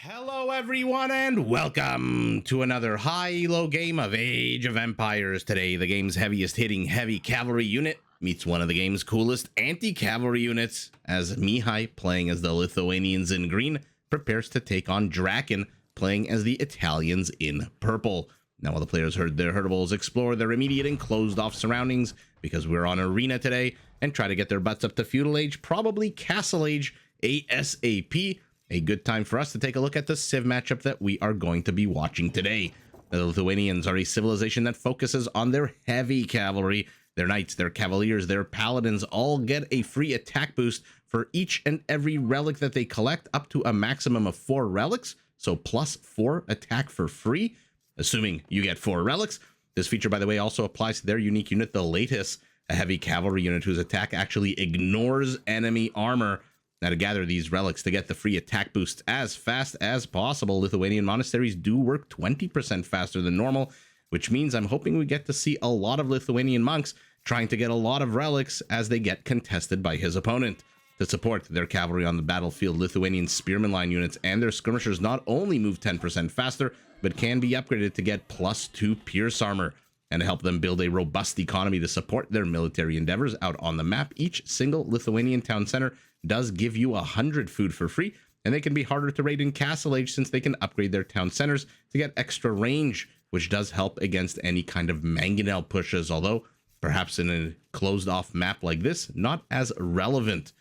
Hello everyone and welcome to another high-low game of Age of Empires. Today the game's heaviest hitting heavy cavalry unit meets one of the game's coolest anti-cavalry units as Mihai, playing as the Lithuanians in green, prepares to take on DracKeN, playing as the Italians in purple. Now while the players herd their herdables, explore their immediate and closed off surroundings, because we're on arena today, and try to get their butts up to Feudal Age, probably Castle Age ASAP. A good time for us to take a look at the Civ matchup that we are going to be watching today. The Lithuanians are a civilization that focuses on their heavy cavalry. Their knights, their cavaliers, their paladins all get a free attack boost for each and every relic that they collect, up to a maximum of 4 relics, so plus 4 attack for free, assuming you get 4 relics. This feature, by the way, also applies to their unique unit, the Latest, a heavy cavalry unit whose attack actually ignores enemy armor. Now, to gather these relics to get the free attack boosts as fast as possible, Lithuanian monasteries do work 20% faster than normal, which means I'm hoping we get to see a lot of Lithuanian monks trying to get a lot of relics as they get contested by his opponent. To support their cavalry on the battlefield, Lithuanian spearman line units and their skirmishers not only move 10% faster, but can be upgraded to get +2 pierce armor. And to help them build a robust economy to support their military endeavors out on the map, each single Lithuanian town center does give you 100 food for free, and they can be harder to raid in Castle Age since they can upgrade their town centers to get extra range, which does help against any kind of mangonel pushes, although perhaps in a closed off map like this, not as relevant.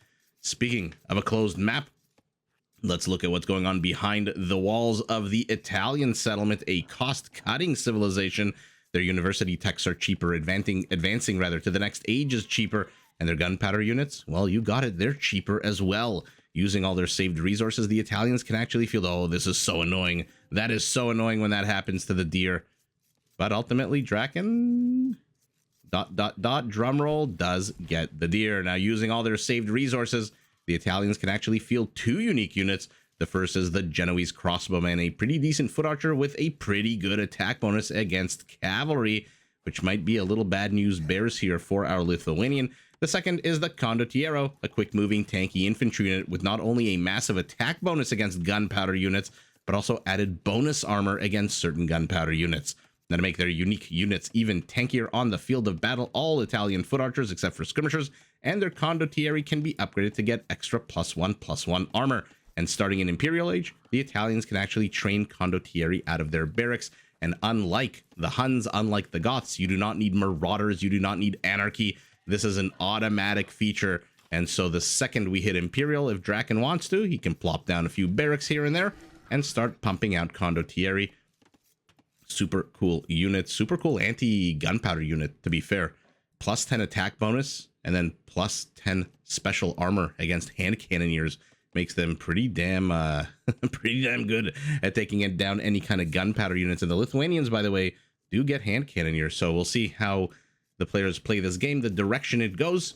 Speaking of a closed map, let's look at what's going on behind the walls of the Italian settlement, a cost-cutting civilization. Their university techs are cheaper, advancing rather to the next age is cheaper, and their gunpowder units, well, you got it, they're cheaper as well. Using all their saved resources, the Italians can actually feel, oh, this is so annoying. That is so annoying when that happens to the deer. But ultimately, DracKeN, drumroll, does get the deer. Now, using all their saved resources, the Italians can actually field 2 unique units. The first is the Genoese crossbowman, a pretty decent foot archer with a pretty good attack bonus against cavalry, which might be a little bad news bears here for our Lithuanian. The second is the Condottiero, a quick-moving tanky infantry unit with not only a massive attack bonus against gunpowder units, but also added bonus armor against certain gunpowder units. Now, to make their unique units even tankier on the field of battle, all Italian foot archers, except for skirmishers, and their Condottieri can be upgraded to get extra +1/+1 armor. And starting in Imperial Age, the Italians can actually train Condottieri out of their barracks. And unlike the Huns, unlike the Goths, you do not need marauders, you do not need anarchy. This is an automatic feature, and so the second we hit Imperial, if DracKeN wants to, he can plop down a few barracks here and there and start pumping out Condottieri. Super cool unit, super cool anti-gunpowder unit, to be fair. +10 attack bonus, and then +10 special armor against hand cannoneers. Makes them pretty damn good at taking it down any kind of gunpowder units. And the Lithuanians, by the way, do get hand cannoneers, so we'll see how the players play this game, the direction it goes.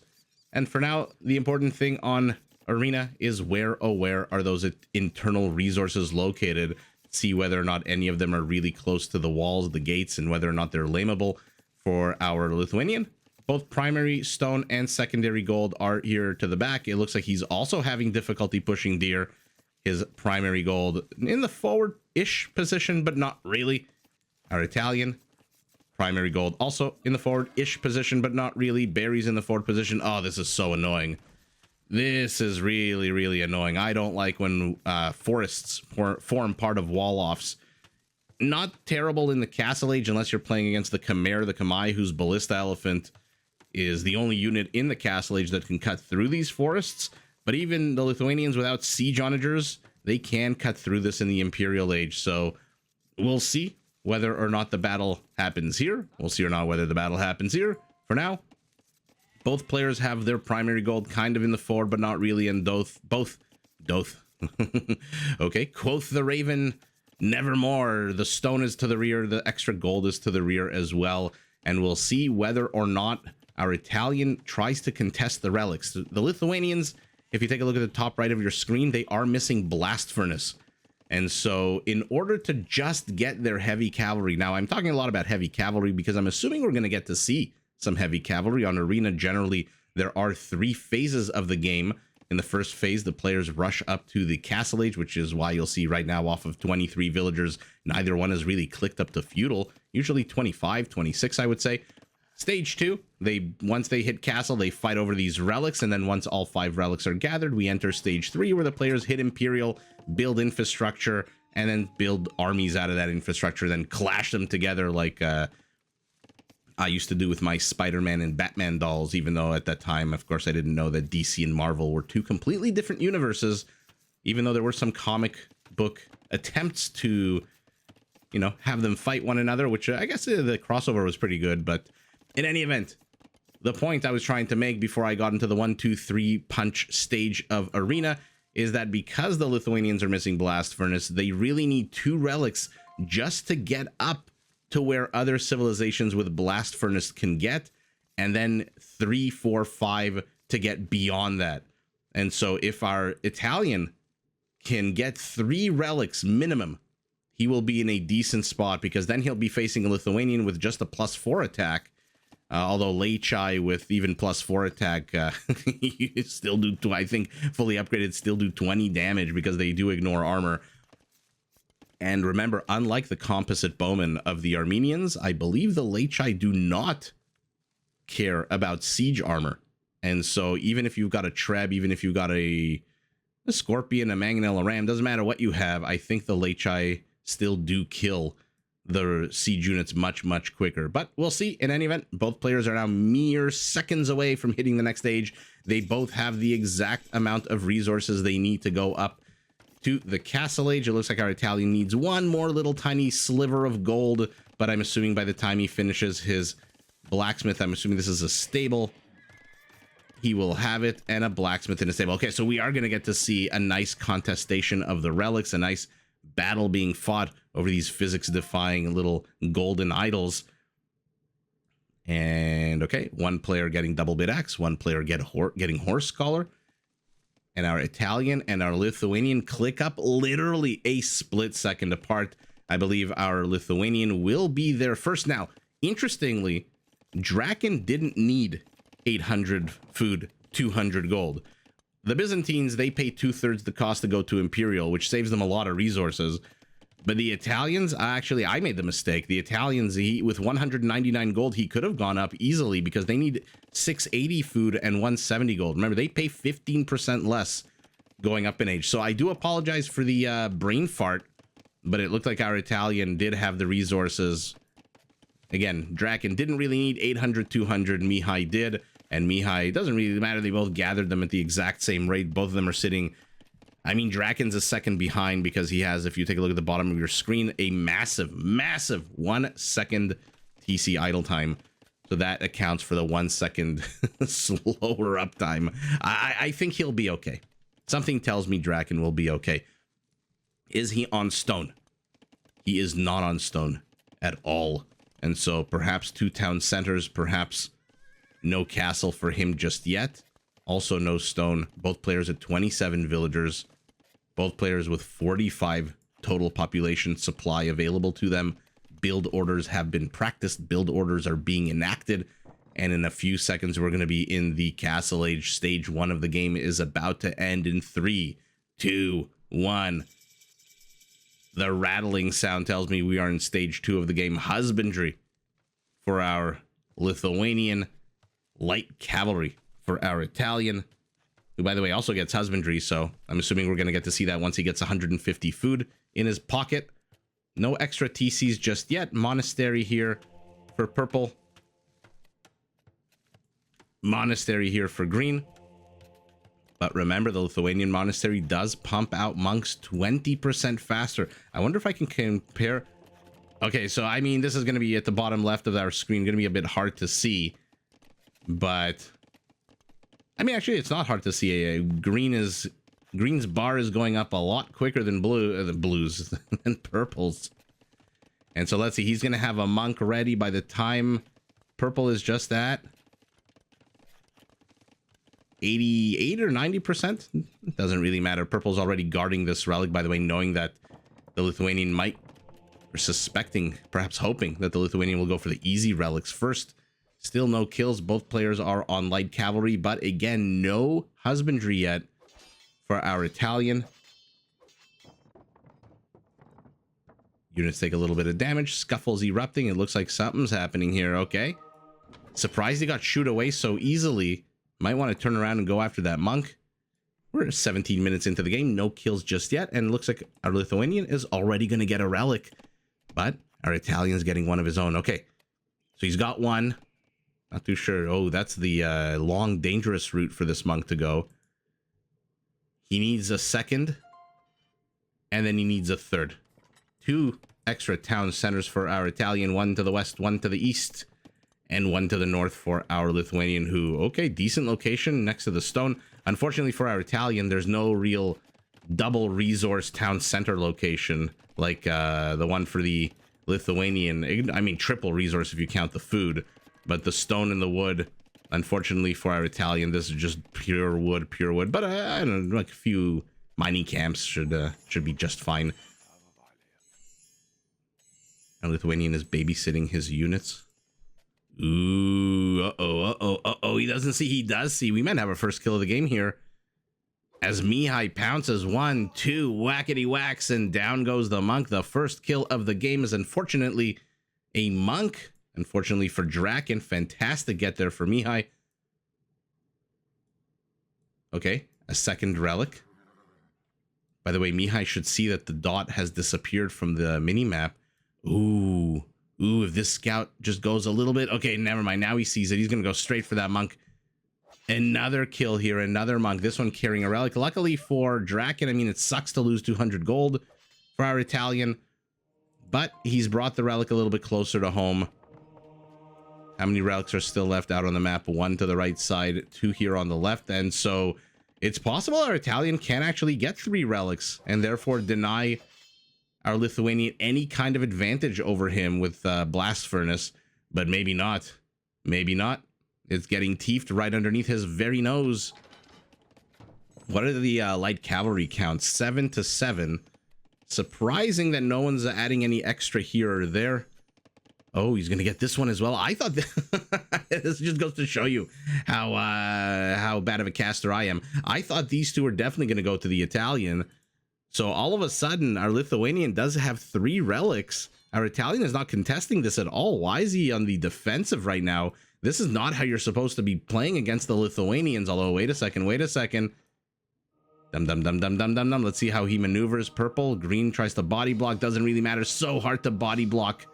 And for now, the important thing on arena is where are those internal resources located. See whether or not any of them are really close to the walls, the gates, and whether or not they're lameable for our Lithuanian. Both primary stone and secondary gold are here to the back. It looks like he's also having difficulty pushing deer. His primary gold in the forward-ish position, but not really. Our Italian, primary gold also in the forward-ish position, but not really. Berries in the forward position. Oh, this is so annoying. This is really, really annoying. I don't like when forests form part of wall-offs. Not terrible in the Castle Age unless you're playing against the Khmer, the Khmer, whose Ballista Elephant is the only unit in the Castle Age that can cut through these forests. But even the Lithuanians without siege onagers, they can cut through this in the Imperial Age. So we'll see whether or not the battle happens here. We'll see or not whether the battle happens here. For now, both players have their primary gold kind of in the forward, but not really. And both. Okay, quoth the Raven, nevermore. The stone is to the rear. The extra gold is to the rear as well. And we'll see whether or not our Italian tries to contest the relics. The Lithuanians, if you take a look at the top right of your screen, they are missing Blast Furnace. And so in order to just get their heavy cavalry, now I'm talking a lot about heavy cavalry because I'm assuming we're going to get to see some heavy cavalry on arena. Generally, there are 3 phases of the game In the first phase, the players rush up to the Castle Age, which is why you'll see right now off of 23 villagers, neither one has really clicked up to Feudal, usually 25, 26, I would say. Stage 2, once they hit Castle, they fight over these relics, and then once all 5 relics are gathered, we enter Stage 3, where the players hit Imperial, build infrastructure, and then build armies out of that infrastructure, then clash them together like I used to do with my Spider-Man and Batman dolls, even though at that time, of course, I didn't know that DC and Marvel were 2 completely different universes, even though there were some comic book attempts to, you know, have them fight one another, which I guess the crossover was pretty good. But in any event, the point I was trying to make before I got into the 1, 2, 3 punch stage of Arena is that because the Lithuanians are missing Blast Furnace, they really need 2 relics just to get up to where other civilizations with Blast Furnace can get, and then 3, 4, 5 to get beyond that. And so if our Italian can get 3 relics minimum, he will be in a decent spot, because then he'll be facing a Lithuanian with just a +4 attack. Although Leichai with even +4 attack, you still do, I think fully upgraded, still do 20 damage because they do ignore armor. And remember, unlike the composite bowmen of the Armenians, I believe the Leichai do not care about siege armor. And so even if you've got a Treb, even if you've got a Scorpion, a Mangonel, a Ram, doesn't matter what you have, I think the Leichai still do kill the siege units much, much quicker. But we'll see. In any event, both players are now mere seconds away from hitting the next stage. They both have the exact amount of resources they need to go up to the Castle Age. It looks like our Italian needs one more little tiny sliver of gold, but I'm assuming by the time he finishes his blacksmith, I'm assuming this is a stable, he will have it, and a blacksmith in a stable. Okay, so we are going to get to see a nice contestation of the relics, a nice battle being fought over these physics-defying little golden idols. And okay, one player getting double bit axe, one player getting horse collar, and our Italian and our Lithuanian click up literally a split second apart. I believe our Lithuanian will be there first. Now, interestingly, DracKeN didn't need 800 food, 200 gold. The Byzantines, they pay 2/3 the cost to go to Imperial, which saves them a lot of resources. But the Italians, actually, I made the mistake. The Italians, with 199 gold, he could have gone up easily because they need 680 food and 170 gold. Remember, they pay 15% less going up in age. So I do apologize for the brain fart, but it looked like our Italian did have the resources. Again, DracKeN didn't really need 800, 200. Mihai did. And Mihai, it doesn't really matter. They both gathered them at the exact same rate. Both of them are sitting... I mean, DracKeN's a second behind because he has, if you take a look at the bottom of your screen, a massive, massive 1 second TC idle time. So that accounts for the 1 second slower uptime. I think he'll be okay. Something tells me DracKeN will be okay. Is he on stone? He is not on stone at all. And so perhaps 2 town centers, perhaps no castle for him just yet. Also no stone. Both players at 27 villagers. Both players with 45 total population supply available to them. Build orders have been practiced. Build orders are being enacted. And in a few seconds, we're going to be in the Castle Age. Stage 1 of the game is about to end in 3, 2, 1. The rattling sound tells me we are in stage 2 of the game. Husbandry for our Lithuanian. Light cavalry for our Italian, who, by the way, also gets husbandry, so I'm assuming we're going to get to see that once he gets 150 food in his pocket. No extra TCs just yet. Monastery here for purple. Monastery here for green. But remember, the Lithuanian monastery does pump out monks 20% faster. I wonder if I can compare... Okay, so, I mean, this is going to be at the bottom left of our screen. Going to be a bit hard to see. But... I mean, actually, it's not hard to see. Green's bar is going up a lot quicker than blues than purple's. And so let's see. He's going to have a monk ready by the time purple is just at 88 or 90%. It doesn't really matter. Purple's already guarding this relic, by the way, knowing that the Lithuanian might, or suspecting, perhaps hoping that the Lithuanian will go for the easy relics first. Still no kills. Both players are on light cavalry, but again, no husbandry yet. for our Italian. Units take a little bit of damage. Scuffles erupting. It looks like something's happening here. Okay. Surprised he got shooed away so easily. Might want to turn around and go after that monk. We're 17 minutes into the game. No kills just yet. And it looks like our Lithuanian is already going to get a relic. But our Italian's getting one of his own. Okay. So he's got one. Not too sure. Oh, that's the long, dangerous route for this monk to go. He needs a second. And then he needs a third. 2 extra town centers for our Italian. 1 to the west, 1 to the east. And 1 to the north for our Lithuanian, who, okay, decent location next to the stone. Unfortunately for our Italian, there's no real double resource town center location like the one for the Lithuanian. I mean, triple resource if you count the food. But the stone and the wood, unfortunately for our Italian, this is just pure wood, pure wood. But I don't know, like a few mining camps should be just fine. Our Lithuanian is babysitting his units. Ooh, uh-oh. He doesn't see. He does see. We might have our first kill of the game here. As Mihai pounces 1, 2, whackety whacks, and down goes the monk. The first kill of the game is unfortunately a monk. Unfortunately for DracKeN, fantastic get there for Mihai. Okay, a second relic. By the way, Mihai should see that the dot has disappeared from the mini-map. Ooh, if this scout just goes a little bit... Okay, never mind. Now he sees it. He's going to go straight for that monk. Another kill here. Another monk. This one carrying a relic. Luckily for DracKeN, I mean, it sucks to lose 200 gold for our Italian. But he's brought the relic a little bit closer to home. How many relics are still left out on the map? 1 to the right side, 2 here on the left. And so it's possible our Italian can actually get 3 relics and therefore deny our Lithuanian any kind of advantage over him with Blast Furnace. But maybe not. Maybe not. It's getting teefed right underneath his very nose. What are the light cavalry counts? 7 to 7. Surprising that no one's adding any extra here or there. Oh, he's gonna get this one as well. I thought this just goes to show you how bad of a caster I am. I thought these two were definitely gonna go to the Italian. So all of a sudden, our Lithuanian does have 3 relics. Our Italian is not contesting this at all. Why is he on the defensive right now? This is not how you're supposed to be playing against the Lithuanians. Although, wait a second. Dum. Let's see how he maneuvers. Purple, green tries to body block. Doesn't really matter. So hard to body block.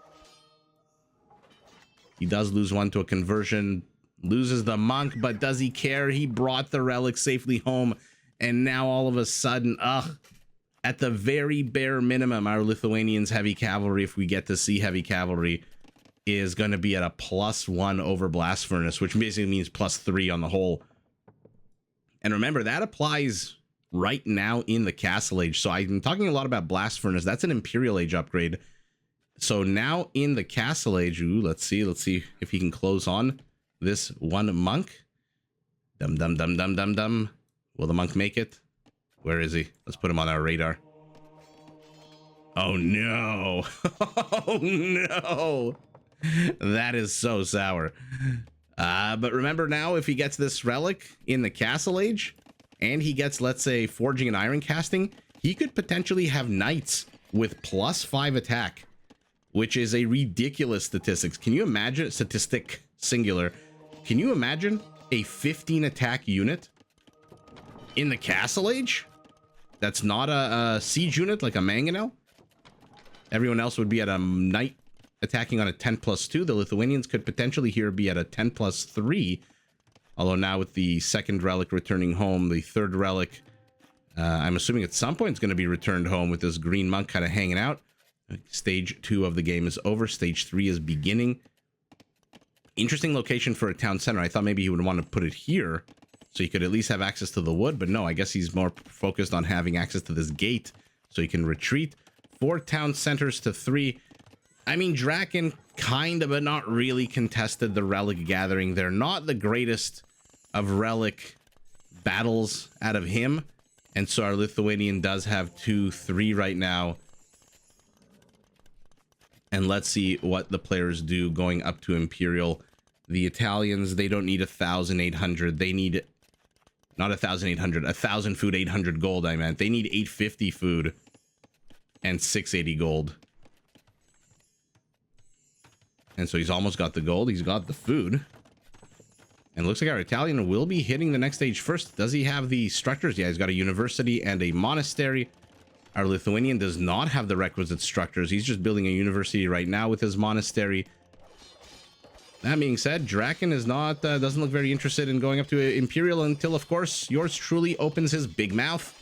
He does lose 1 to a conversion. Loses the monk, but does he care? He brought the relic safely home. And now all of a sudden, at the very bare minimum, our Lithuanians heavy cavalry, if we get to see heavy cavalry, is going to be at a +1 over Blast Furnace, which basically means +3 on the whole. And remember, that applies right now in the Castle Age. So I'm talking a lot about Blast Furnace. That's an Imperial Age upgrade. So now in the Castle Age, ooh, let's see if he can close on this one monk. Dum. Will the monk make it? Where is he? Let's put him on our radar. Oh no. Oh no. That is so sour. But remember now, if he gets this relic in the Castle Age and he gets, let's say, forging and iron casting, he could potentially have knights with +5 attack, which is a ridiculous statistics. Can you imagine? Statistic singular. Can you imagine a 15 attack unit in the Castle Age? That's not a siege unit like a Mangonel. Everyone else would be at a knight attacking on a 10+2. The Lithuanians could potentially here be at a 10+3. Although now with the second relic returning home, the third relic, I'm assuming at some point it's going to be returned home with this green monk kind of hanging out. Stage 2 of the game is over. Stage 3 is beginning. Interesting location for a town center. I thought maybe he would want to put it here so he could at least have access to the wood, but no, I guess he's more focused on having access to this gate so he can retreat. 4 town centers to 3. I mean, DracKeN kind of, but not really contested the relic gathering. They're not the greatest of relic battles out of him. And so our Lithuanian does have 2, 3 right now. And let's see what the players do going up to Imperial. The Italians, they don't need 1,800. They need Not 1,800, 1,000 food, 800 gold, I meant. They need 850 food and 680 gold. And so he's almost got the gold. He's got the food. And it looks like our Italian will be hitting the next stage first. Does he have the structures? Yeah, he's got a university and a monastery. Our Lithuanian does not have the requisite structures. He's just building a university right now with his monastery. That being said, DracKeN is not, doesn't look very interested in going up to Imperial until, of course, yours truly opens his big mouth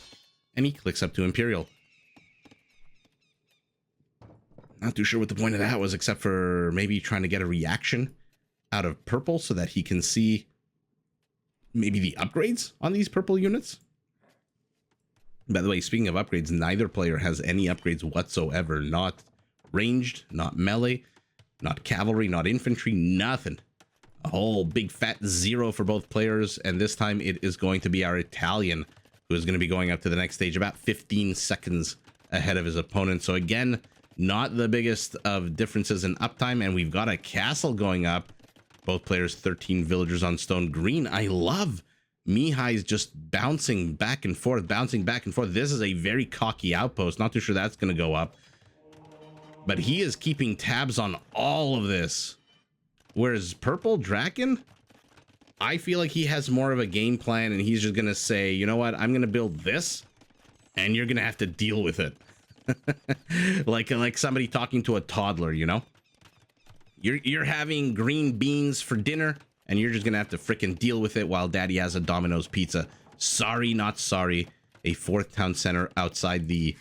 and he clicks up to Imperial. Not too sure what the point of that was, except for maybe trying to get a reaction out of purple so that he can see maybe the upgrades on these purple units. By the way, speaking of upgrades, neither player has any upgrades whatsoever. Not ranged, not melee, not cavalry, not infantry, nothing. A whole big fat 0 for both players. And this time it is going to be our Italian who is going to be going up to the next stage about 15 seconds ahead of his opponent. So again, not the biggest of differences in uptime. And we've got a castle going up. Both players 13 villagers on stone green. I love Mihai's just bouncing back and forth, bouncing back and forth. This is a very cocky outpost. Not too sure that's going to go up. But he is keeping tabs on all of this. Whereas purple DracKeN, I feel like he has more of a game plan and he's just going to say, you know what, I'm going to build this and you're going to have to deal with it. like somebody talking to a toddler, you know? You're having green beans for dinner and you're just going to have to frickin' deal with it while daddy has a Domino's pizza. Sorry, not sorry. A 4th town center outside the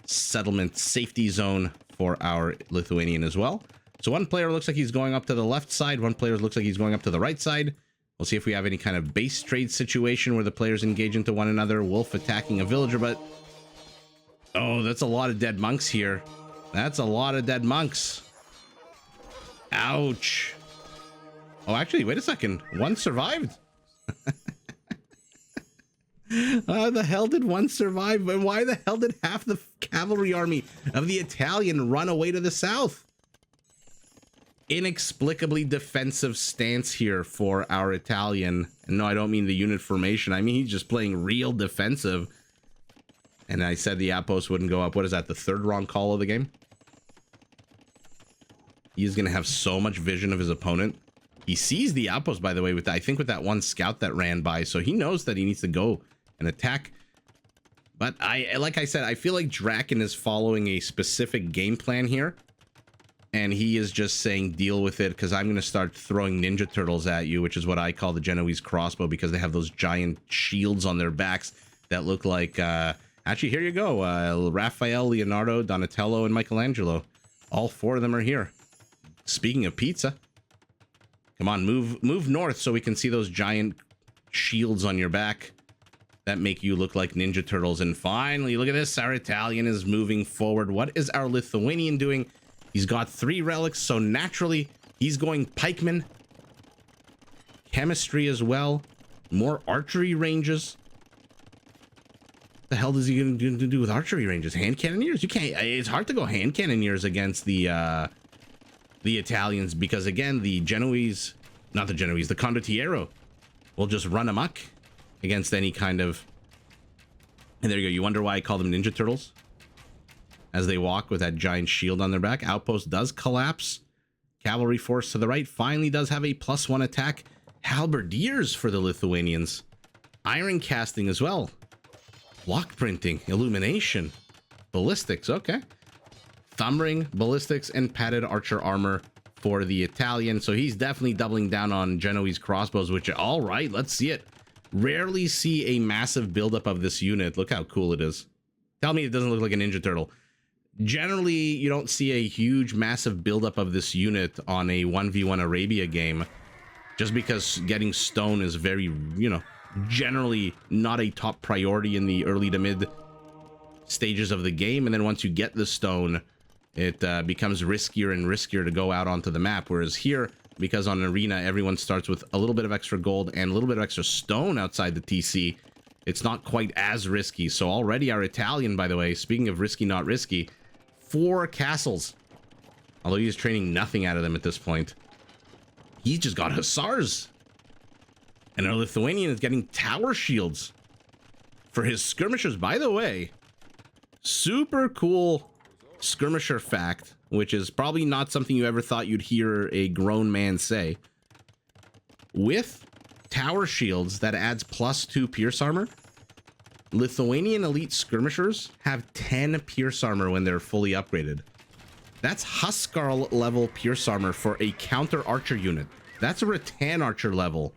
settlement safety zone for our Lithuanian as well. So one player looks like he's going up to the left side. One player looks like he's going up to the right side. We'll see if we have any kind of base trade situation where the players engage into one another. Wolf attacking a villager, but... oh, that's a lot of dead monks here. That's a lot of dead monks. Ouch. Oh, actually, wait a second. One survived. How the hell did one survive? And why the hell did half the cavalry army of the Italian run away to the south? Inexplicably defensive stance here for our Italian. And no, I don't mean the unit formation. I mean, he's just playing real defensive. And I said the outpost wouldn't go up. What is that? The 3rd wrong call of the game? He's going to have so much vision of his opponent. He sees the outpost, by the way, with I think with that one scout that ran by. So he knows that he needs to go and attack. But like I said, I feel like DracKeN is following a specific game plan here. And he is just saying, deal with it, because I'm going to start throwing ninja turtles at you, which is what I call the Genoese crossbow, because they have those giant shields on their backs that look like... actually, here you go. Raphael, Leonardo, Donatello, and Michelangelo. All 4 of them are here. Speaking of pizza, come on, move north so we can see those giant shields on your back that make you look like Ninja Turtles. And finally, look at this. Our Italian is moving forward. What is our Lithuanian doing? He's got 3 relics, so naturally he's going pikeman, chemistry as well, more archery ranges. The hell is he going to do with archery ranges? Hand cannoneers? You can't. It's hard to go hand cannoneers against the Italians, because again, the Genoese, not the Genoese, the Condottiero will just run amok against any kind of... and there you go. You wonder why I call them Ninja Turtles as they walk with that giant shield on their back. Outpost does collapse. Cavalry force to the right finally does have a +1 attack. Halberdiers for the Lithuanians. Iron casting as well. Block printing, illumination, ballistics. Okay. Thumb ring, ballistics, and padded archer armor for the Italian. So he's definitely doubling down on Genoese crossbows, which, all right, let's see it. Rarely see a massive buildup of this unit. Look how cool it is. Tell me it doesn't look like a Ninja Turtle. Generally, you don't see a huge, massive buildup of this unit on a 1v1 Arabia game, just because getting stone is very, you know, generally not a top priority in the early to mid stages of the game. And then once you get the stone, it becomes riskier and riskier to go out onto the map. Whereas here, because on Arena, everyone starts with a little bit of extra gold and a little bit of extra stone outside the TC, it's not quite as risky. So already our Italian, by the way, speaking of risky, not risky, 4 castles. Although he's training nothing out of them at this point. He's just got hussars. And our Lithuanian is getting tower shields for his skirmishers. By the way, super cool skirmisher fact, which is probably not something you ever thought you'd hear a grown man say. With tower shields that adds +2 pierce armor, Lithuanian elite skirmishers have 10 pierce armor when they're fully upgraded. That's Huskarl level pierce armor for a counter archer unit. That's a Rattan archer level.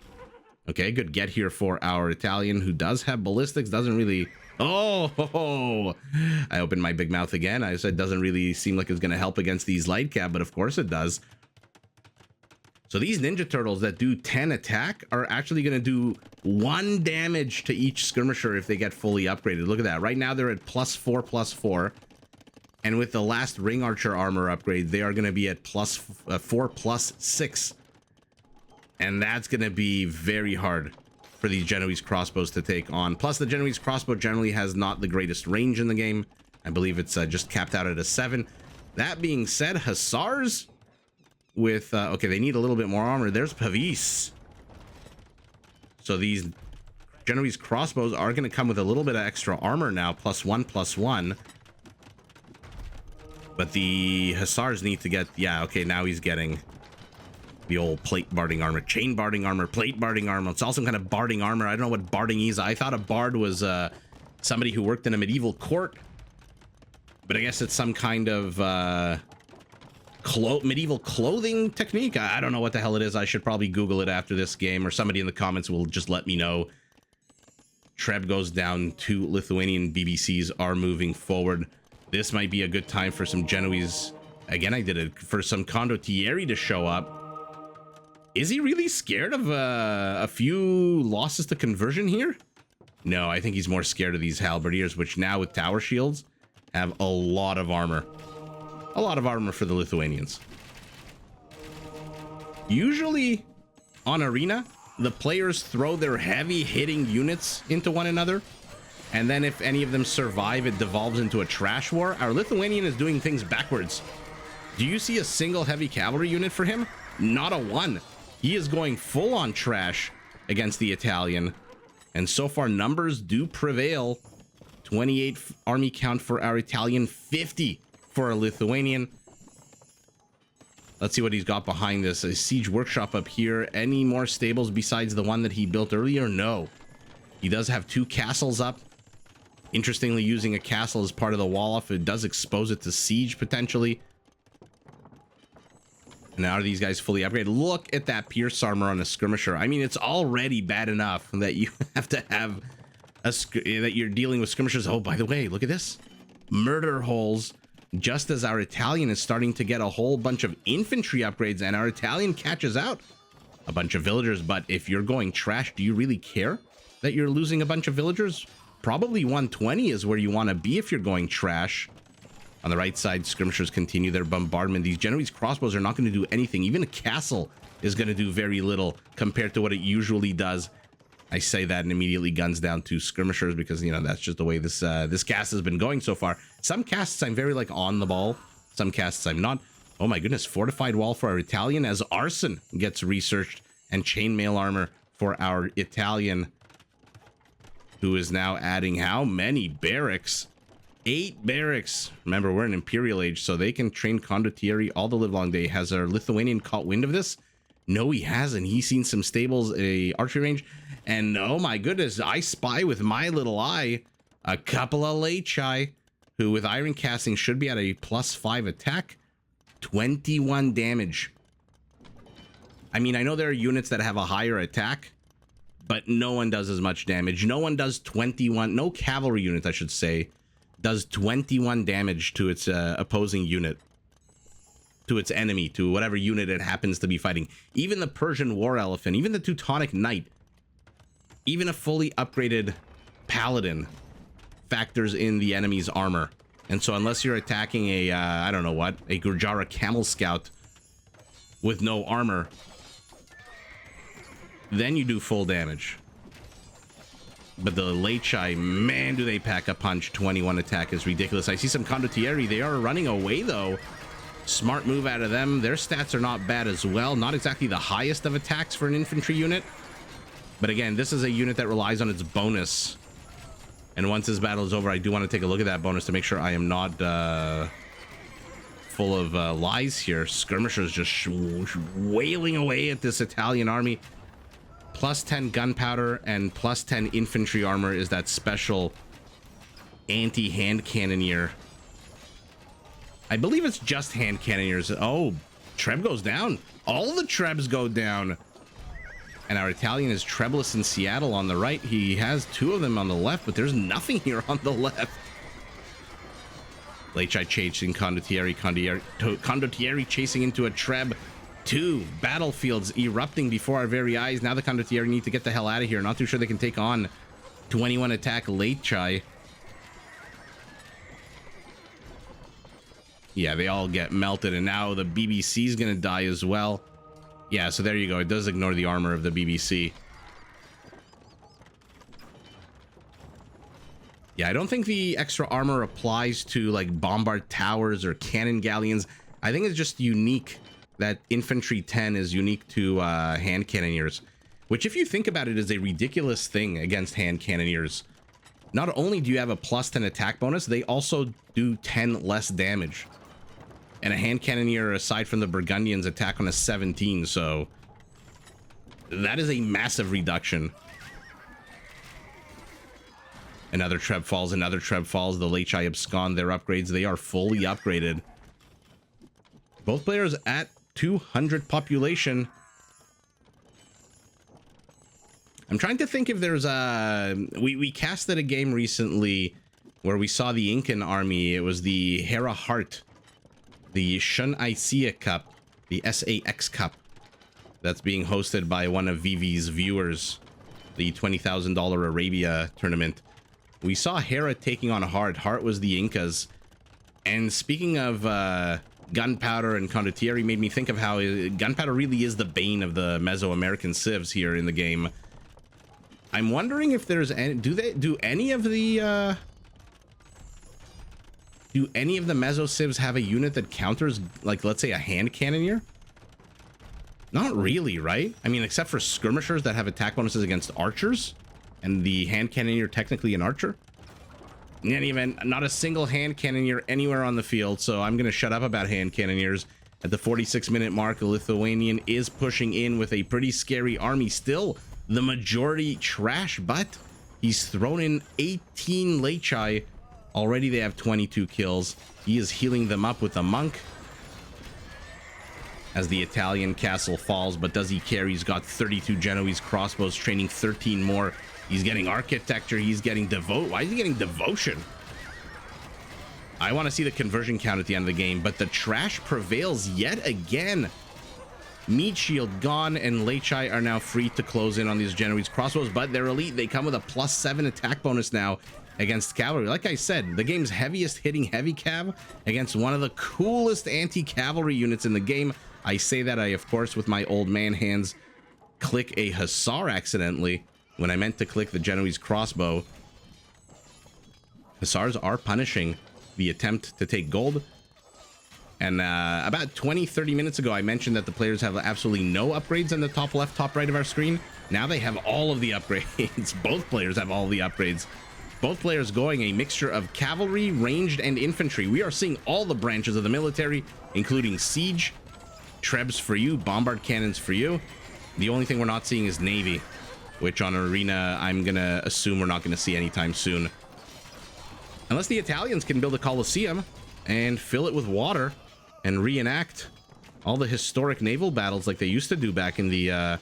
Okay, good get here for our Italian, who does have ballistics, doesn't really... Oh, I opened my big mouth again. I said doesn't really seem like it's going to help against these light cap, but of course it does. So these Ninja Turtles that do 10 attack are actually going to do 1 damage to each skirmisher if they get fully upgraded. Look at that. Right now they're at +4/+4. And with the last Ring Archer armor upgrade, they are going to be at +4/+6. And that's going to be very hard for these Genoese crossbows to take on. Plus, the Genoese crossbow generally has not the greatest range in the game. I believe it's just capped out at a 7. That being said, Hussars with... okay, they need a little bit more armor. There's Pavis. So these Genoese crossbows are going to come with a little bit of extra armor now. +1/+1. But the Hussars need to get... Yeah, okay, now he's getting... the old plate barding armor, chain barding armor, plate barding armor. It's also kind of barding armor. I don't know what barding is. I thought a bard was somebody who worked in a medieval court, but I guess it's some kind of medieval clothing technique. I don't know what the hell it is. I should probably Google it after this game, or somebody in the comments will just let me know. Treb goes down. 2 Lithuanian BBCs are moving forward. This might be a good time for some Genoese. Again, I did it for some condottieri to show up. Is he really scared of a few losses to conversion here? No, I think he's more scared of these halberdiers, which now with tower shields have a lot of armor. A lot of armor for the Lithuanians. Usually on Arena, the players throw their heavy hitting units into one another. And then if any of them survive, it devolves into a trash war. Our Lithuanian is doing things backwards. Do you see a single heavy cavalry unit for him? Not a one. He is going full on trash against the Italian. And so far, numbers do prevail. 28 army count for our Italian, 50 for our Lithuanian. Let's see what he's got behind this. A siege workshop up here. Any more stables besides the one that he built earlier? No. He does have 2 castles up. Interestingly, using a castle as part of the wall off, it does expose it to siege potentially. Now are these guys fully upgraded? Look at that pierce armor on a skirmisher. I mean, it's already bad enough that you have to have that you're dealing with skirmishers. Oh, by the way, look at this. Murder holes. Just as our Italian is starting to get a whole bunch of infantry upgrades, and our Italian catches out a bunch of villagers. But if you're going trash, do you really care that you're losing a bunch of villagers? Probably 120 is where you want to be if you're going trash. On the right side, skirmishers continue their bombardment. These Genoese crossbows are not going to do anything. Even a castle is going to do very little compared to what it usually does. I say that and immediately guns down to skirmishers because, you know, that's just the way this cast has been going so far. Some casts I'm very like on the ball. Some casts I'm not. Oh my goodness, fortified wall for our Italian as arson gets researched, and chainmail armor for our Italian, who is now adding how many barracks? 8 barracks. Remember, we're in Imperial Age, so they can train condottieri all the livelong day. Has our Lithuanian caught wind of this? No, he hasn't. He's seen some stables, a archery range, and oh my goodness, I spy with my little eye a couple of Lechai, who with iron casting should be at a +5 attack, 21 damage. I mean, I know there are units that have a higher attack, but no one does as much damage. No one does 21, no cavalry unit, I should say, does 21 damage to its opposing unit, to its enemy, to whatever unit it happens to be fighting. Even the Persian War Elephant, even the Teutonic Knight, even a fully upgraded Paladin factors in the enemy's armor. And so unless you're attacking a, I don't know what, a Gurjara Camel Scout with no armor, then you do full damage. But the Lechai, man, do they pack a punch. 21 attack is ridiculous. I see some condottieri. They are running away, though. Smart move out of them. Their stats are not bad as well. Not exactly the highest of attacks for an infantry unit. But again, this is a unit that relies on its bonus. And once this battle is over, I do want to take a look at that bonus to make sure I am not full of lies here. Skirmishers just wailing away at this Italian army. Plus 10 gunpowder and plus 10 infantry armor is that special anti-hand cannoneer. I believe it's just hand cannoneers. Oh, Treb goes down. All the Trebs go down. And our Italian is Trebless in Seattle on the right. He has 2 of them on the left, but there's nothing here on the left. Lechai chasing Condottieri chasing into a Treb. 2 battlefields erupting before our very eyes. Now the Condottieri need to get the hell out of here. Not too sure they can take on 21 attack Lechai. Yeah, they all get melted, and now the BBC is gonna die as well. Yeah, so there you go. It does ignore the armor of the BBC. Yeah, I don't think the extra armor applies to like bombard towers or cannon galleons. I think it's just unique that infantry 10 is unique to hand cannoneers, which if you think about it is a ridiculous thing against hand cannoneers. Not only do you have a plus 10 attack bonus, they also do 10 less damage. And a hand cannoneer, aside from the Burgundians, attack on a 17, so that is a massive reduction. Another Treb falls, another Treb falls. The Lechai abscond their upgrades. They are fully upgraded. Both players at 200 population. I'm trying to think if there's a... We casted a game recently where we saw the Incan army. It was the Hera Heart. The Shun Isia Cup, the SAX Cup, that's being hosted by one of Vivi's viewers, the $20,000 Arabia tournament. We saw Hera taking on Heart. Heart was the Incas. And speaking of gunpowder and Condottieri, made me think of how gunpowder really is the bane of the Mesoamerican civs here in the game. I'm wondering if there's any... Do any of the Meso civs have a unit that counters, like, let's say a hand cannoneer? Not really, right? I mean, except for skirmishers that have attack bonuses against archers, and the hand cannoneer technically an archer. In any event, not a single hand cannoneer anywhere on the field, so I'm going to shut up about hand cannoneers. At the 46-minute mark, the Lithuanian is pushing in with a pretty scary army. Still, the majority trash, but he's thrown in 18 Lechai. Already they have 22 kills. He is healing them up with a monk as the Italian castle falls, but does he care? He's got 32 Genoese crossbows, training 13 more. He's getting architecture. He's getting Why is he getting devotion? I want to see the conversion count at the end of the game, but the trash prevails yet again. Meat shield gone, and Lechai are now free to close in on these Genoese crossbows, but they're elite. They come with a +7 attack bonus now against cavalry. Like I said, the game's heaviest hitting heavy cav against one of the coolest anti-cavalry units in the game. I say that of course, with my old man hands, click a hussar accidentally when I meant to click the Genoese crossbow. Hussars are punishing the attempt to take gold. And about 20-30 minutes ago, I mentioned that the players have absolutely no upgrades in the top left, top right of our screen. Now they have all of the upgrades. Both players have all the upgrades. Both players going a mixture of cavalry, ranged, and infantry. We are seeing all the branches of the military, including siege, Trebs for you, bombard cannons for you. The only thing we're not seeing is navy, which on arena, I'm going to assume we're not going to see anytime soon. Unless the Italians can build a Colosseum and fill it with water and reenact all the historic naval battles like they used to do back in the...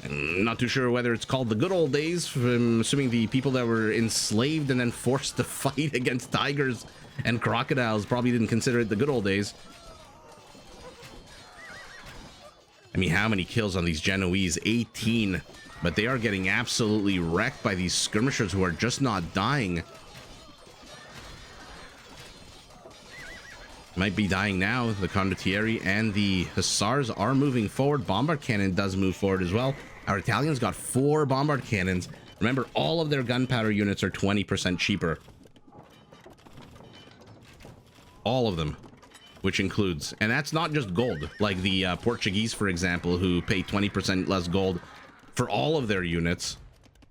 I'm not too sure whether it's called the good old days. I'm assuming the people that were enslaved and then forced to fight against tigers and crocodiles probably didn't consider it the good old days. I mean, how many kills on these Genoese? 18. But they are getting absolutely wrecked by these skirmishers who are just not dying. Might be dying now. The Condottieri and the Hussars are moving forward. Bombard cannon does move forward as well. Our Italians got 4 bombard cannons. Remember, all of their gunpowder units are 20% cheaper. All of them, which includes, and that's not just gold, like the Portuguese, for example, who pay 20% less gold for all of their units.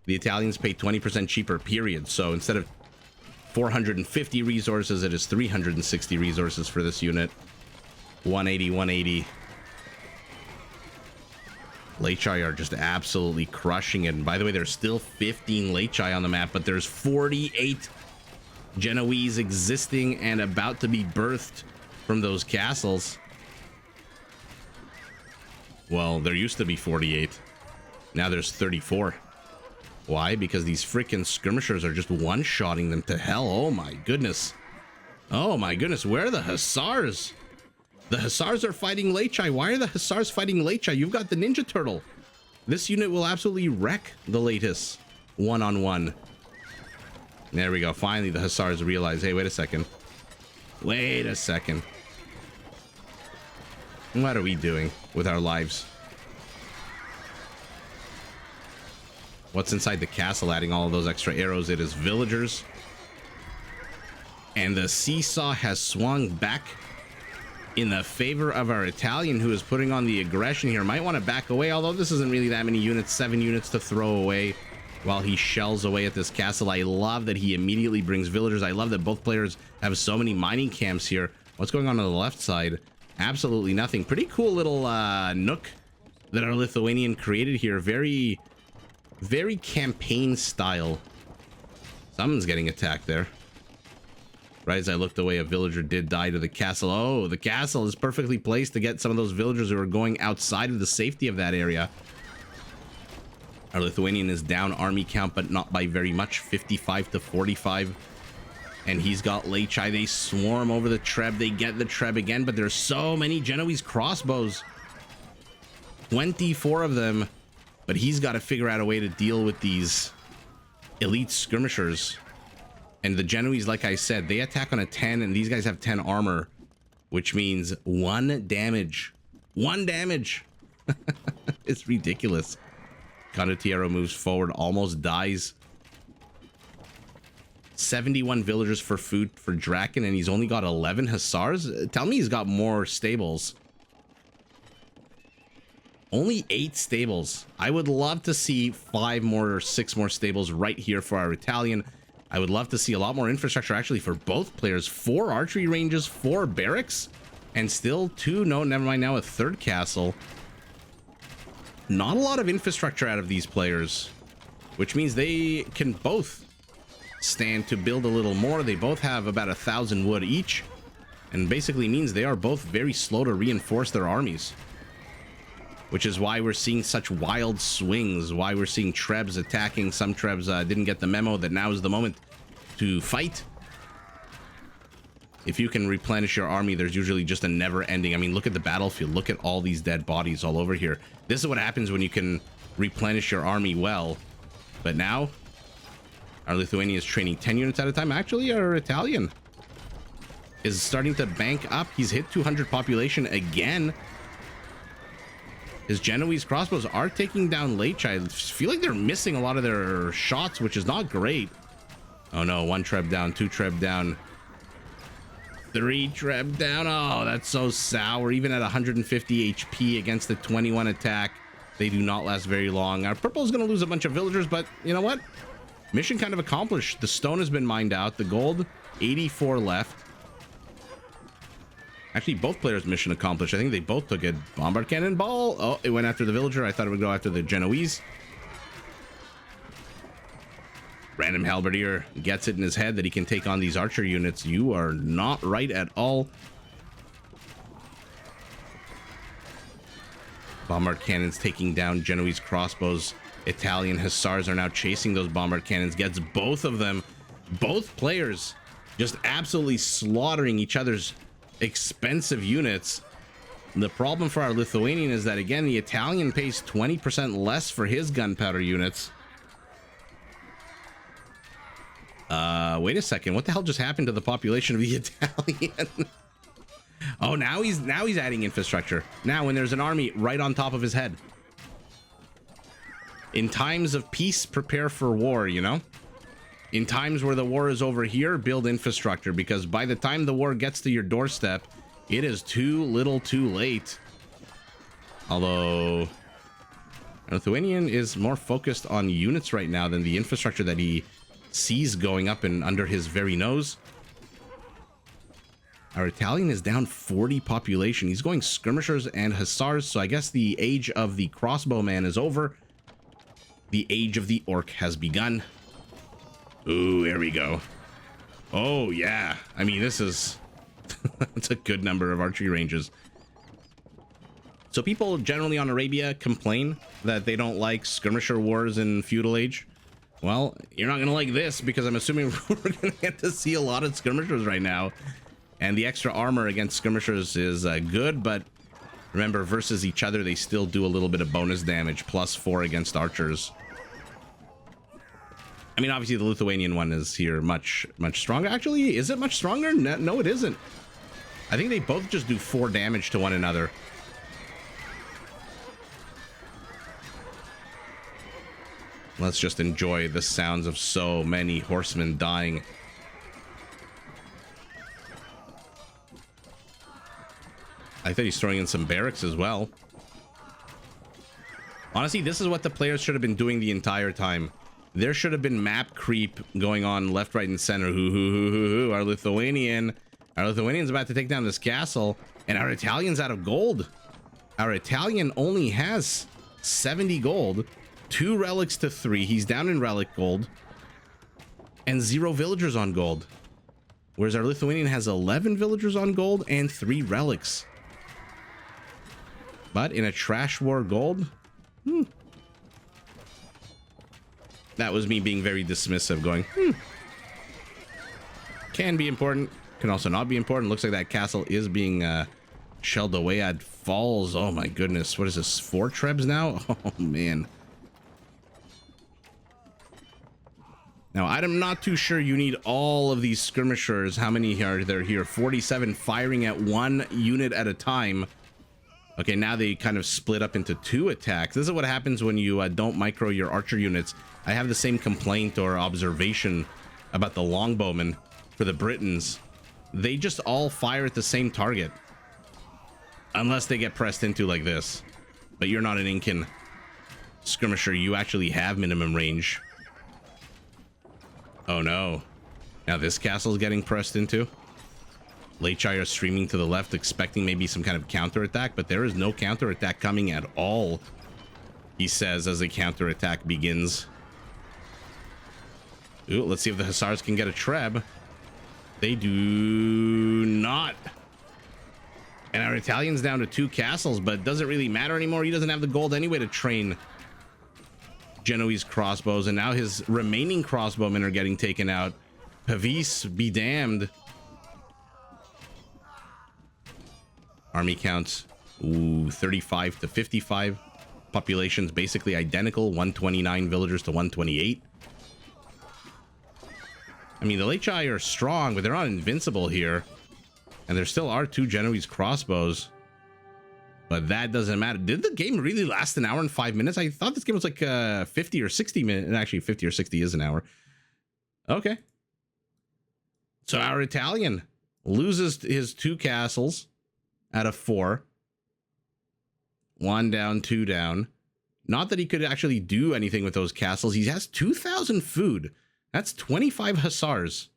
The Italians pay 20% cheaper, period. So instead of 450 resources, it is 360 resources for this unit. 180, 180. Lechai are just absolutely crushing it. And by the way, there's still 15 Lechai on the map, but there's 48 Genoese existing and about to be birthed from those castles. Well, there used to be 48. Now there's 34. Why? Because these freaking skirmishers are just one-shotting them to hell. Oh my goodness. Oh my goodness, where are the Hussars? The Hussars are fighting Lechai. Why are the Hussars fighting Lechai? You've got the Ninja Turtle. This unit will absolutely wreck the latest one-on-one. There we go. Finally, the Hussars realize, hey, wait a second. Wait a second. What are we doing with our lives? What's inside the castle adding all of those extra arrows? It is villagers. And the seesaw has swung back in the favor of our Italian, who is putting on the aggression here. Might want to back away, although this isn't really that many units. 7 units to throw away while he shells away at this castle. I love that he immediately brings villagers. I love that both players have so many mining camps here. What's going on the left side? Absolutely nothing. Pretty cool little nook that our Lithuanian created here. Very, very campaign style. Someone's getting attacked there. Right as I looked away, a villager did die to the castle. Oh, the castle is perfectly placed to get some of those villagers who are going outside of the safety of that area. Our Lithuanian is down army count, but not by very much. 55 to 45. And he's got Lechai. They swarm over the Treb. They get the Treb again, but there's so many Genoese crossbows. 24 of them. But he's got to figure out a way to deal with these elite skirmishers. And the Genoese, like I said, they attack on a 10, and these guys have 10 armor, which means 1 damage. 1 damage. It's ridiculous. Condottiero moves forward, almost dies. 71 villagers for food for DracKeN, and he's only got 11 Hussars. Tell me he's got more stables. Only 8 stables. I would love to see 5 more or 6 more stables right here for our Italian. I would love to see a lot more infrastructure actually for both players. 4 archery ranges, 4 barracks, and still 2. No, never mind, now a 3rd castle. Not a lot of infrastructure out of these players, which means they can both stand to build a little more. They both have about 1,000 wood each, and basically means they are both very slow to reinforce their armies, which is why we're seeing such wild swings, why we're seeing Trebs attacking. Some Trebs didn't get the memo that now is the moment to fight. If you can replenish your army, there's usually just a never ending. I mean, look at the battlefield. Look at all these dead bodies all over here. This is what happens when you can replenish your army well. But now, our Lithuanian is training 10 units at a time. Actually, our Italian is starting to bank up. He's hit 200 population again. His Genoese crossbows are taking down Lechai. I feel like they're missing a lot of their shots, which is not great. Oh no, 1 Treb down, 2 Treb down, 3 Treb down. Oh, that's so sour. Even at 150 HP against the 21 attack, they do not last very long. Our purple is going to lose a bunch of villagers, but you know what? Mission kind of accomplished. The stone has been mined out. The gold, 84 left. Actually, both players' mission accomplished. I think they both took it. Bombard cannon ball. Oh, it went after the villager. I thought it would go after the Genoese. Random halberdier gets it in his head that he can take on these archer units. You are not right at all. Bombard cannons taking down Genoese crossbows. Italian Hussars are now chasing those bombard cannons. Gets both of them. Both players just absolutely slaughtering each other's expensive units. The problem for our Lithuanian is that, again, the Italian pays 20% less for his gunpowder units. Wait a second. What the hell just happened to the population of the Italian? Oh, now he's adding infrastructure. Now when there's an army right on top of his head. In times of peace, prepare for war, you know? In times where the war is over here, build infrastructure, because by the time the war gets to your doorstep, it is too little too late. Although, Lithuanian is more focused on units right now than the infrastructure that he sees going up and under his very nose. Our Italian is down 40 population. He's going skirmishers and hussars, so I guess the age of the crossbowman is over. The age of the orc has begun. Ooh, there we go. Oh, yeah. I mean, this is... it's a good number of archery ranges. So people generally on Arabia complain that they don't like skirmisher wars in Feudal Age. Well, you're not going to like this, because I'm assuming we're going to get to see a lot of skirmishers right now. And the extra armor against skirmishers is good, but remember, versus each other, they still do a little bit of bonus damage, +4 against archers. I mean, obviously the Lithuanian one is here much stronger. Actually, is it much stronger? No, it isn't. I think they both just do 4 damage to one another. Let's just enjoy the sounds of so many horsemen dying. I thought he's throwing in some barracks as well. Honestly, this is what the players should have been doing the entire time. There should have been map creep going on left, right, and center. Our Lithuanian's about to take down this castle, and our Italian's out of gold. Our Italian only has 70 gold, 2 relics to 3. He's down in relic gold, and 0 villagers on gold. Whereas our Lithuanian has 11 villagers on gold and 3 relics. But in a trash war gold, that was me being very dismissive, going, can be important, can also not be important. Looks like that castle is being shelled away at falls. Oh my goodness, what is this, 4 trebs now? Oh man. Now, I'm not too sure you need all of these skirmishers. How many are there here? 47 firing at 1 unit at a time. Okay, now they kind of split up into 2 attacks. This is what happens when you don't micro your archer units. I have the same complaint or observation about the longbowmen for the Britons. They just all fire at the same target. Unless they get pressed into like this. But you're not an Incan skirmisher. You actually have minimum range. Oh no. Now this castle is getting pressed into. Lechai are streaming to the left, expecting maybe some kind of counterattack, but there is no counterattack coming at all, he says as a counterattack begins. Ooh, let's see if the hussars can get a treb. They do not. And our Italian's down to 2 castles, but it doesn't really matter anymore. He doesn't have the gold anyway to train Genoese crossbows, and now his remaining crossbowmen are getting taken out. Pavis be damned. Army counts, 35 to 55. Population's basically identical, 129 villagers to 128. I mean, the Lechai are strong, but they're not invincible here. And there still are 2 Genoese crossbows. But that doesn't matter. Did the game really last an hour and 5 minutes? I thought this game was like 50 or 60 minutes. Actually, 50 or 60 is an hour. Okay. So our Italian loses his 2 castles out of 4. 1 down, 2 down. Not that he could actually do anything with those castles. He has 2,000 food. That's 25 hussars.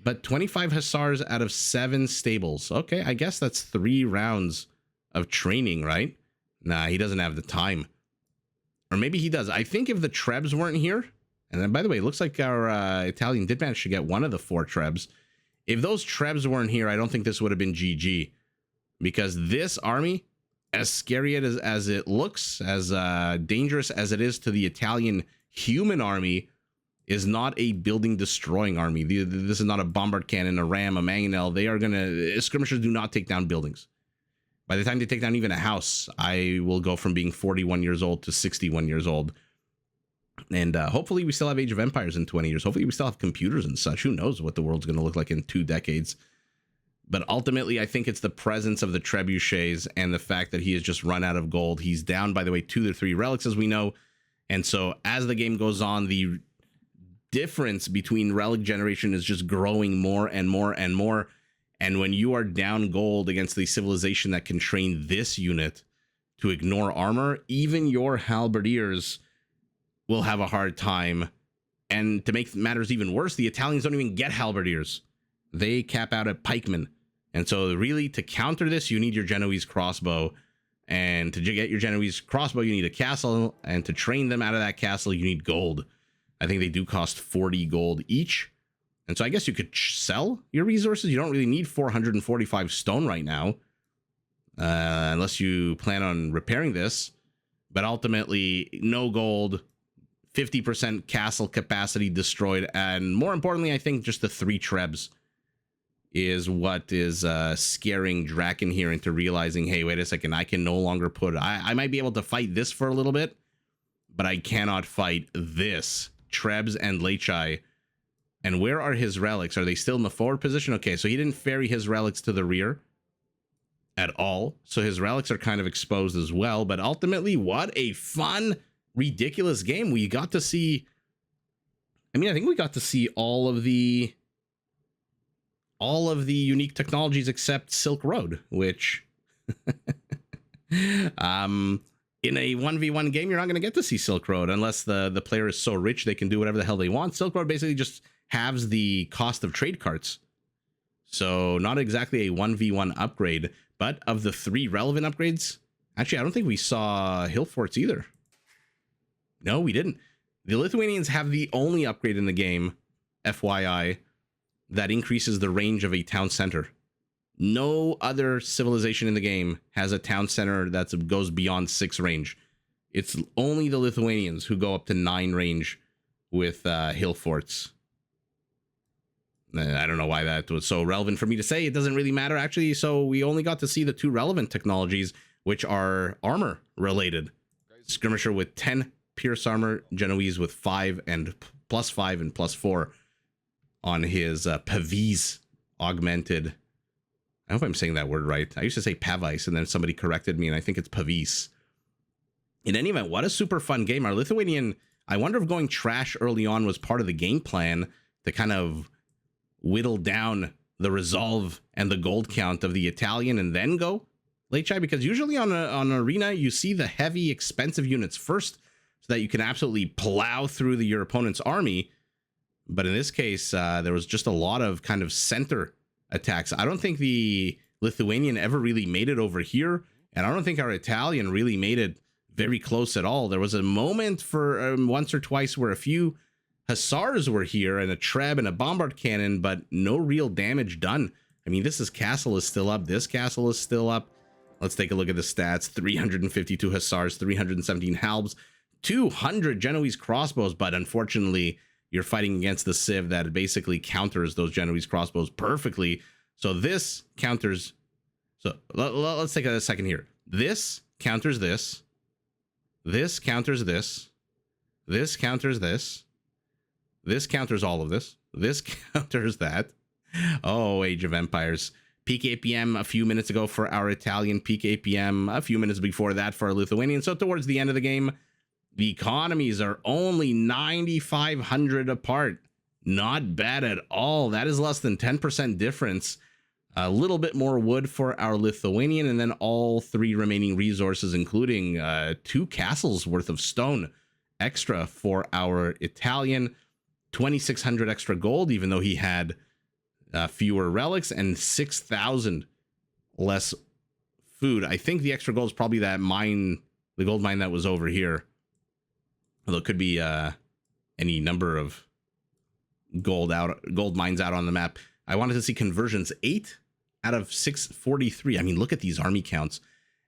But 25 hussars out of 7 stables. Okay, I guess that's 3 rounds of training, right? Nah, he doesn't have the time. Or maybe he does. I think if the trebs weren't here, and then by the way, it looks like our Italian did manage to get 1 of the 4 trebs. If those trebs weren't here, I don't think this would have been GG. Because this army, as scary as it looks, as dangerous as it is to the Italian human army, is not a building destroying army. This is not a bombard cannon, a ram, a mangonel. They are gonna, skirmishers do not take down buildings. By the time they take down even a house, I will go from being 41 years old to 61 years old. And hopefully we still have Age of Empires in 20 years. Hopefully we still have computers and such. Who knows what the world's going to look like in 2 decades. But ultimately, I think it's the presence of the trebuchets and the fact that he has just run out of gold. He's down, by the way, 2 to 3 relics, as we know. And so as the game goes on, the difference between relic generation is just growing more and more and more. And when you are down gold against the civilization that can train this unit to ignore armor, even your halberdiers will have a hard time. And to make matters even worse, the Italians don't even get halberdiers. They cap out at pikemen. And so really, to counter this, you need your Genoese crossbow. And to get your Genoese crossbow, you need a castle. And to train them out of that castle, you need gold. I think they do cost 40 gold each. And so I guess you could sell your resources. You don't really need 445 stone right now, unless you plan on repairing this. But ultimately, no gold, 50% castle capacity destroyed. And more importantly, I think just the 3 trebs is what is scaring DracKeN here into realizing, hey, wait a second, I can no longer put... I might be able to fight this for a little bit, but I cannot fight this. Trebs and Lechai. And where are his relics? Are they still in the forward position? Okay, so he didn't ferry his relics to the rear at all. So his relics are kind of exposed as well. But ultimately, what a fun, ridiculous game. We got to see... I mean, I think we got to see all of the unique technologies except Silk Road, which... in a 1v1 game, you're not going to get to see Silk Road unless the player is so rich they can do whatever the hell they want. Silk Road basically just halves the cost of trade carts. So not exactly a 1v1 upgrade, but of the 3 relevant upgrades, actually, I don't think we saw hill forts either. No, we didn't. The Lithuanians have the only upgrade in the game, FYI, that increases the range of a town center. No other civilization in the game has a town center that goes beyond 6 range. It's only the Lithuanians who go up to 9 range with hill forts. I don't know why that was so relevant for me to say. It doesn't really matter, actually. So we only got to see the 2 relevant technologies, which are armor related. Skirmisher with 10 pierce armor, Genoese with 5 and +5 and +4 on his Pavis augmented. I hope I'm saying that word right. I used to say Pavis, and then somebody corrected me, and I think it's Pavis. In any event, what a super fun game. Our Lithuanian, I wonder if going trash early on was part of the game plan to kind of whittle down the resolve and the gold count of the Italian and then go Lechai, because usually on an arena, you see the heavy, expensive units first so that you can absolutely plow through your opponent's army. But in this case, there was just a lot of kind of center attacks. I don't think the Lithuanian ever really made it over here, and I don't think our Italian really made it very close at all. There was a moment for once or twice where a few hussars were here and a treb and a bombard cannon, but no real damage done. I mean, this castle is still up. This castle is still up. Let's take a look at the stats. 352 hussars, 317 halbs, 200 Genoese crossbows, but unfortunately, you're fighting against the civ that basically counters those Genoese crossbows perfectly. So this counters... So let's take a second here. This counters this. This counters this. This counters this. This counters all of this. This counters that. Oh, Age of Empires. Peak APM a few minutes ago for our Italian. Peak APM a few minutes before that for our Lithuanian. So towards the end of the game, the economies are only 9,500 apart. Not bad at all. That is less than 10% difference. A little bit more wood for our Lithuanian, and then all 3 remaining resources, including 2 castles worth of stone extra for our Italian. 2,600 extra gold, even though he had fewer relics, and 6,000 less food. I think the extra gold is probably that mine, the gold mine that was over here. Although it could be any number of gold mines out on the map. I wanted to see conversions. 8 out of 643. I mean, look at these army counts.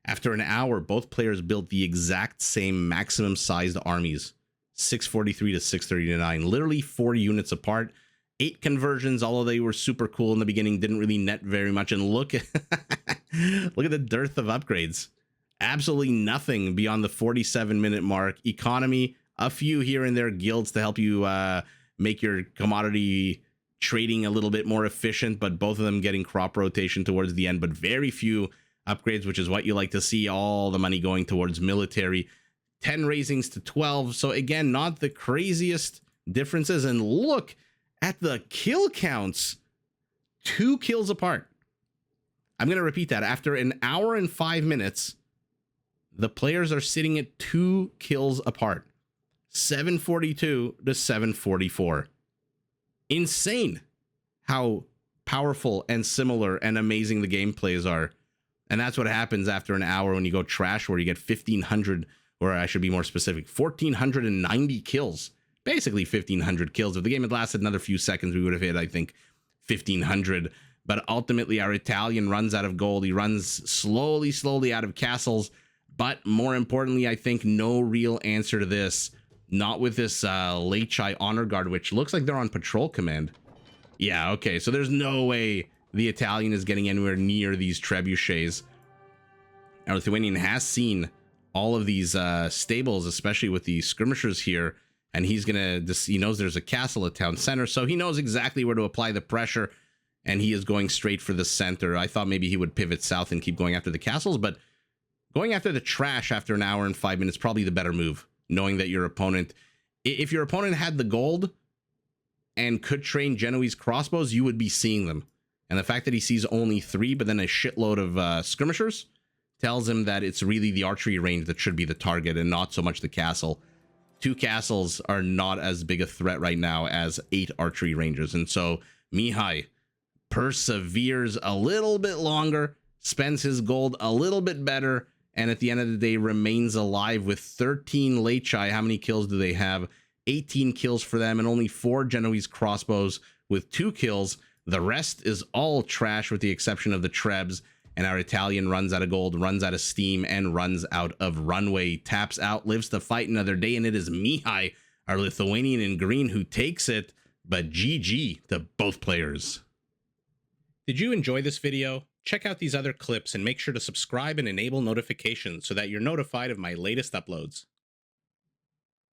After an hour, both players built the exact same maximum sized armies. 643 to 639. Literally 4 units apart. 8 conversions, although they were super cool in the beginning, didn't really net very much. And look at look at the dearth of upgrades. Absolutely nothing beyond the 47-minute mark. Economy, a few here and there guilds to help you make your commodity trading a little bit more efficient, but both of them getting crop rotation towards the end, but very few upgrades, which is what you like to see. All the money going towards military. 10 raisings to 12. So again, not the craziest differences. And look at the kill counts. 2 kills apart. I'm going to repeat that. After an hour and 5 minutes, the players are sitting at 2 kills apart. 742 to 744. Insane how powerful and similar and amazing the gameplays are. And that's what happens after an hour when you go trash, where you get 1,500, or I should be more specific, 1,490 kills. Basically 1,500 kills. If the game had lasted another few seconds, we would have hit, I think, 1,500. But ultimately, our Italian runs out of gold. He runs slowly out of castles. But more importantly, I think no real answer to this. Not with this Lechai Honor Guard, which looks like they're on patrol command. Yeah, okay, so there's no way the Italian is getting anywhere near these trebuchets. Our Lithuanian has seen all of these stables, especially with the skirmishers here, and he's gonna he knows there's a castle at town center, so he knows exactly where to apply the pressure, and he is going straight for the center. I thought maybe he would pivot south and keep going after the castles, but going after the trash after an hour and 5 minutes probably the better move, knowing that your opponent, if your opponent had the gold and could train Genoese crossbows, you would be seeing them. And the fact that he sees only 3, but then a shitload of skirmishers, tells him that it's really the archery range that should be the target and not so much the castle. 2 castles are not as big a threat right now as 8 archery rangers. And so Mihai perseveres a little bit longer, spends his gold a little bit better, and at the end of the day remains alive with 13 Lechai. How many kills do they have? 18 kills for them, and only 4 Genoese crossbows with 2 kills. The rest is all trash with the exception of the Trebs, and our Italian runs out of gold, runs out of steam, and runs out of runway. Taps out, lives to fight another day, and it is Mihai, our Lithuanian in green, who takes it, but GG to both players. Did you enjoy this video? Check out these other clips and make sure to subscribe and enable notifications so that you're notified of my latest uploads.